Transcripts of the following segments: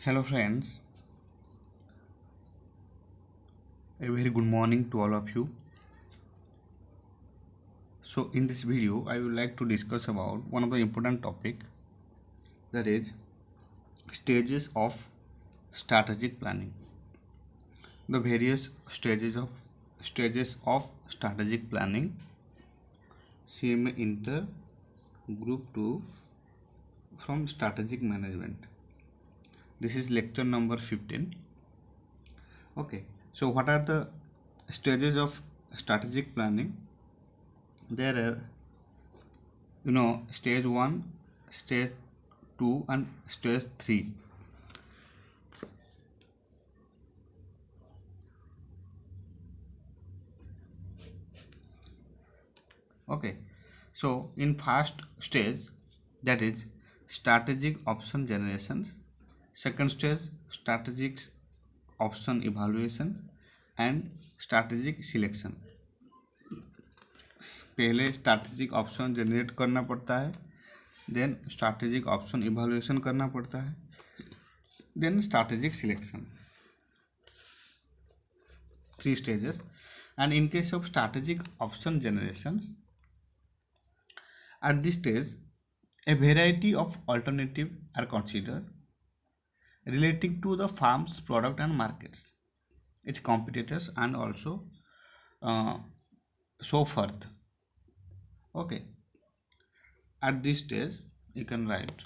Hello friends, a very good morning to all of you. So in this video I would like to discuss about one of the important topic, that is stages of strategic planning. The various stages of strategic planning, CMA Inter Group 2 from Strategic Management. This is lecture number 15. Okay, so what are the stages of strategic planning? There are stage 1, stage 2 and stage 3. Okay, so in first stage, that is strategic option generations, second stage strategic option evaluation and strategic selection. पहले strategic option generate करना पड़ता है, then strategic option evaluation करना पड़ता है, then strategic selection. Three stages. And in case of strategic option generations, at this stage a variety of alternatives are considered relating to the firm's product and markets, its competitors and also uh, so forth. Okay, at this stage you can write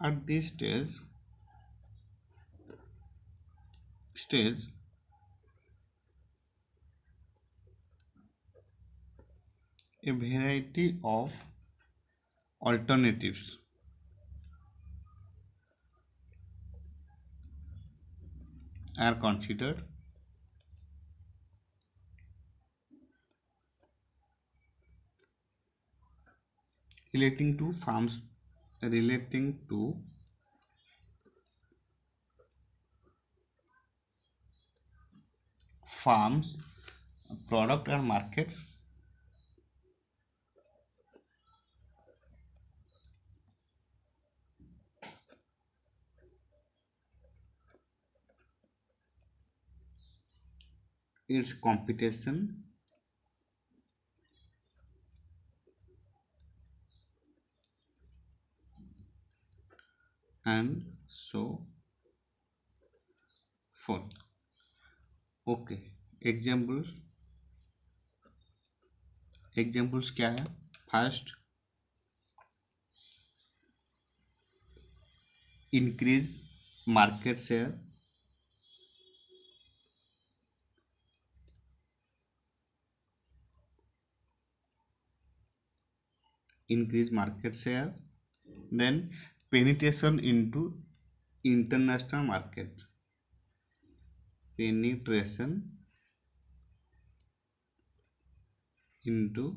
at this stage a variety of alternatives are considered relating to farms product and markets, its competition and so forth. Okay, examples क्या है? First, increase market share, then penetration into international market, penetration into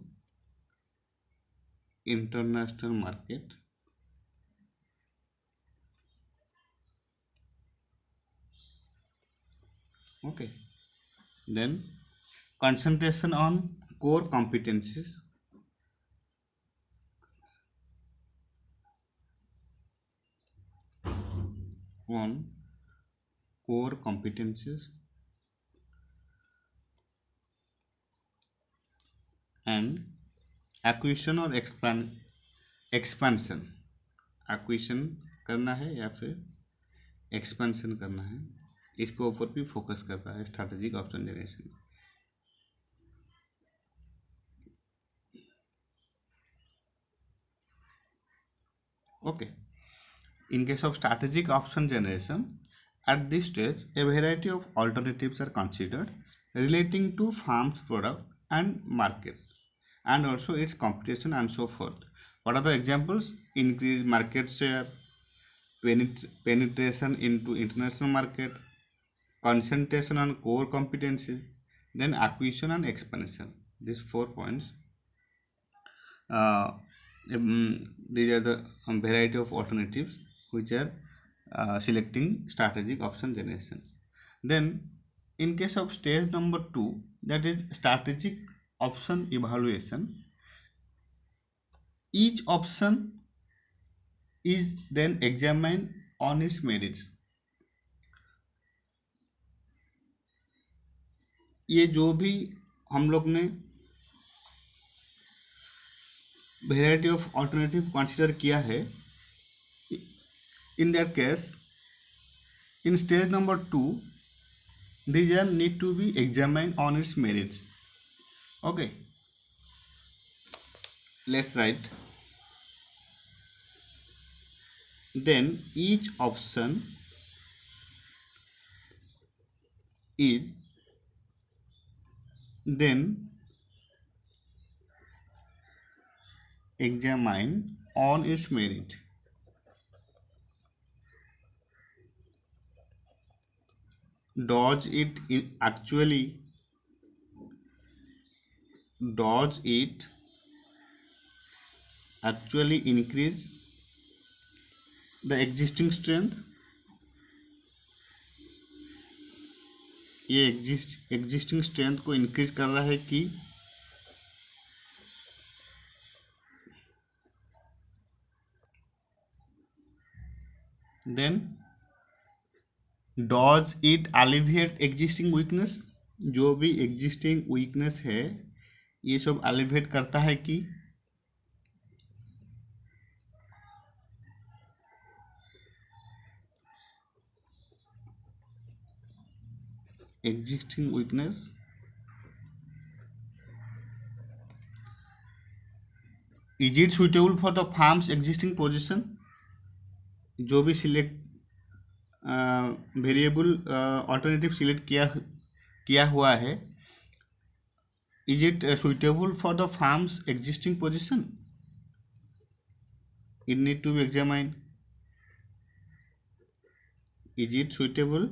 international market, okay, then concentration on core competencies, on core competencies and acquisition और expansion, acquisition करना है या फिर expansion करना है, इसके ऊपर भी फोकस करता है strategic option generation. Okay, in case of strategic option generation, at this stage a variety of alternatives are considered relating to farm's product and market and also its competition and so forth. What are the examples? Increase market share, penetration into international market, concentration on core competencies, then acquisition and expansion. These 4 points. uh, these are the variety of alternatives which are selecting strategic option generation. Then in case of stage number 2, that is strategic option evaluation, each option is then examined on its merits. ये जो भी हम लोग ने variety of alternative consider किया है, in that case in stage number 2 these are need to be examined on its merits. Okay, let's write. Then each option is then examined on its merit. Does it actually increase the existing strength? ये existing strength को increase कर रहा है कि then does it alleviate existing weakness? जो भी existing weakness है ये सब alleviate करता है कि existing weakness is it suitable for the firm's existing position? जो भी सिलेक्ट वेरिएबल ऑल्टरनेटिव सिलेक्ट किया हुआ है, is it suitable for the firm's existing position? It need to be examine. Is it suitable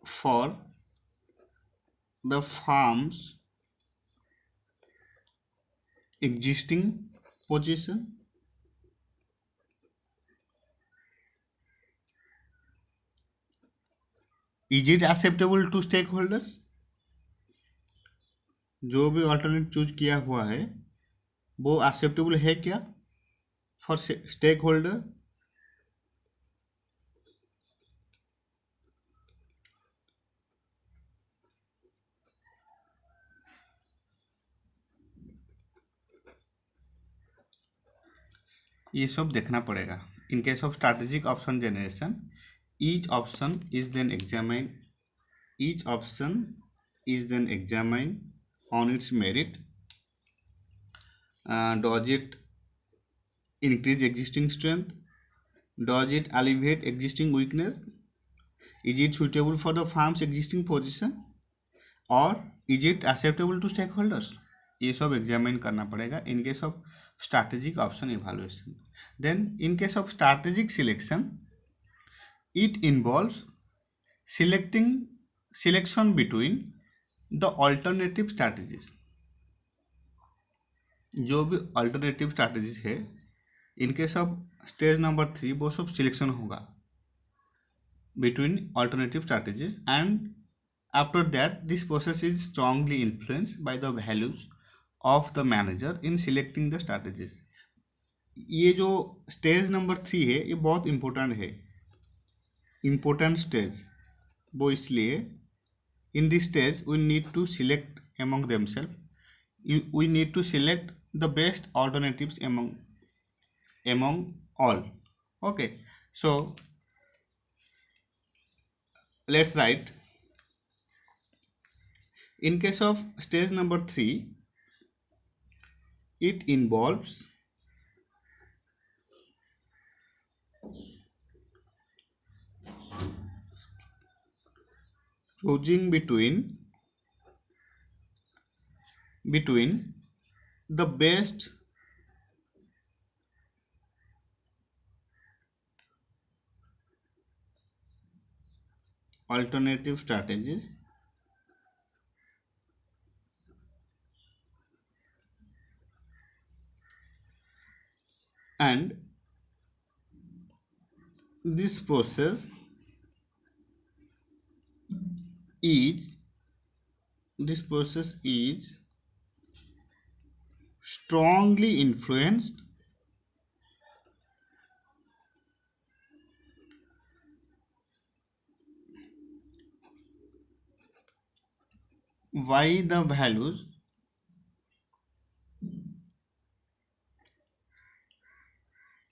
for the firm's existing position? Is it acceptable to stake holder? जो भी alternate choose किया हुआ है वो acceptable है क्या फॉर स्टेक होल्डर? ये सब देखना पड़ेगा. In case of strategic option generation, each option is then examined on its merit. Does it increase existing strength? Does it alleviate existing weakness? Is it suitable for the firm's existing position? Or is it acceptable to stakeholders? ये सब examine करना पड़ेगा in case of strategic option evaluation. Then in case of strategic selection, it involves selection between the alternative strategies. जो भी alternative strategies है इन case of stage number 3 वो सब selection होगा between alternative strategies, and after that this process is strongly influenced by the values of the manager in selecting the strategies. ये जो stage number 3 है ये बहुत इम्पोर्टेंट स्टेज. वो इसलिए in this stage we need to select among themselves, we need to select the best alternatives among all. Okay, so let's write. In case of stage number 3, it involves choosing between the best alternative strategies and this process is strongly influenced by the values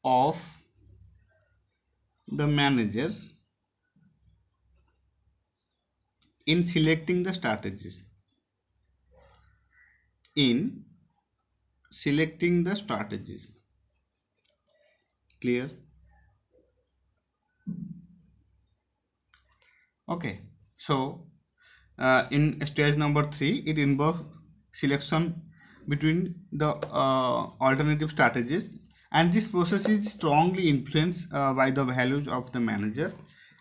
of the managers in selecting the strategies. In selecting the strategies. Clear? Okay. So in stage number 3, it involves selection between the alternative strategies, and this process is strongly influenced by the values of the manager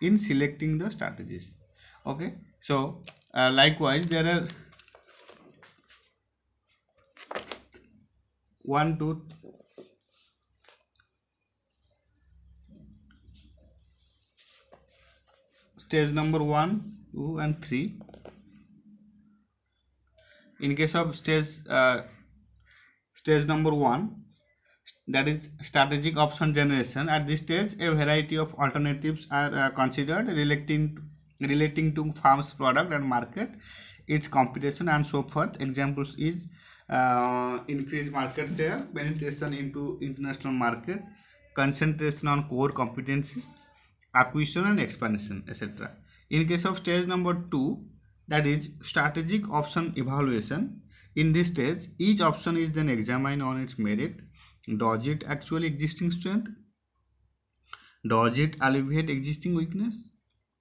in selecting the strategies. Okay. So likewise, there are 1, 2, stage number 1, 2, and 3. In case of stage number 1, that is strategic option generation, at this stage a variety of alternatives are considered relating to farm's product and market, its competition, and so forth. Examples is increase market share, penetration into international market, concentration on core competencies, acquisition and expansion, etc. In case of stage number 2, that is strategic option evaluation, in this stage each option is then examined on its merit. Does it actually existing strength? Does it alleviate existing weakness?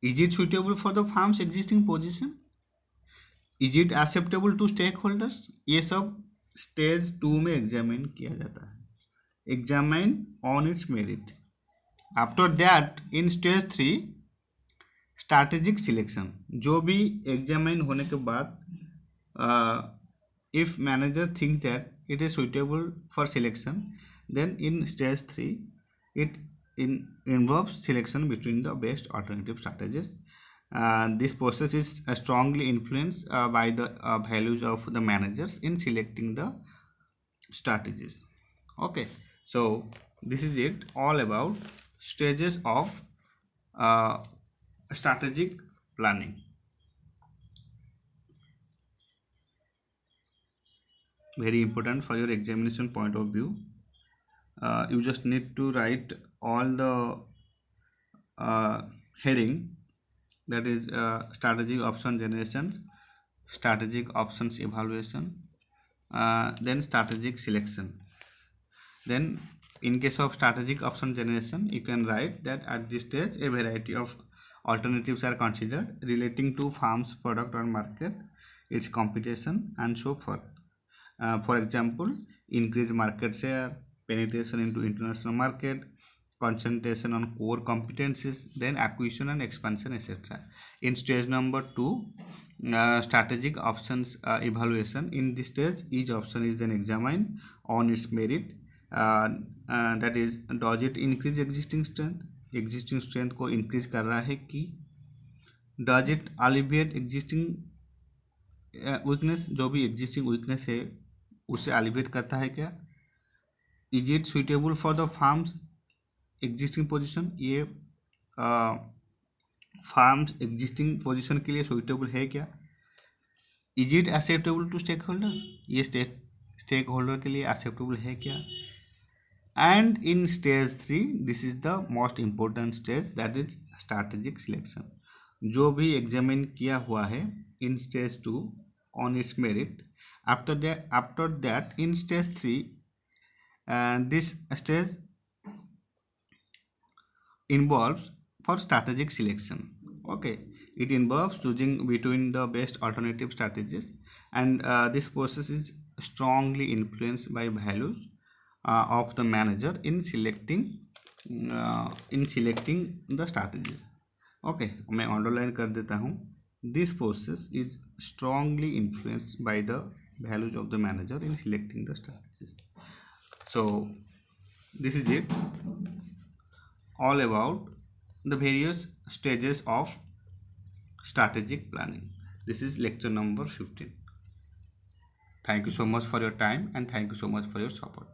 Is it suitable for the farm's existing position? Is it acceptable to stakeholders? ये सब stage 2 में examine किया जाता है, examine on it's merit. After that in stage 3, strategic selection. जो भी examine होने के बाद if manager thinks that it is suitable for selection, then in stage 3 it involves selection between the best alternative strategies. This process is strongly influenced by the values of the managers in selecting the strategies. Okay, so this is it all about stages of strategic planning. Very important for your examination point of view. You just need to write all the heading, that is strategic option generation, strategic options evaluation, then strategic selection. Then in case of strategic option generation, you can write that at this stage a variety of alternatives are considered relating to farm's product or market, its competition, and so forth. For example, increase market share, penetration into international market, concentration on core competencies, then acquisition and expansion, etc. In stage number 2, strategic options evaluation. In this stage, each option is then examined on its merit. That is, does it increase existing strength? Existing strength को increase कर रहा है कि? Does it alleviate existing weakness? जो भी existing weakness है उसे alleviate करता है क्या? Is it suitable for the farm's existing position? ये farm's existing position के लिए suitable है क्या? Is it acceptable to stakeholder? ये stakeholder के लिए acceptable है क्या? And in stage 3, this is the most important stage, that is strategic selection. जो भी एग्जामिन किया हुआ है in stage 2 on its merit, after that in stage 3, this stage involves for strategic selection. Okay, it involves choosing between the best alternative strategies, and this process is strongly influenced by values of the manager in selecting the strategies. Okay, मैं underline कर देता हूँ. This process is strongly influenced by the values of the manager in selecting the strategies. So this is it all about the various stages of strategic planning. This is lecture number 15. Thank you so much for your time and thank you so much for your support.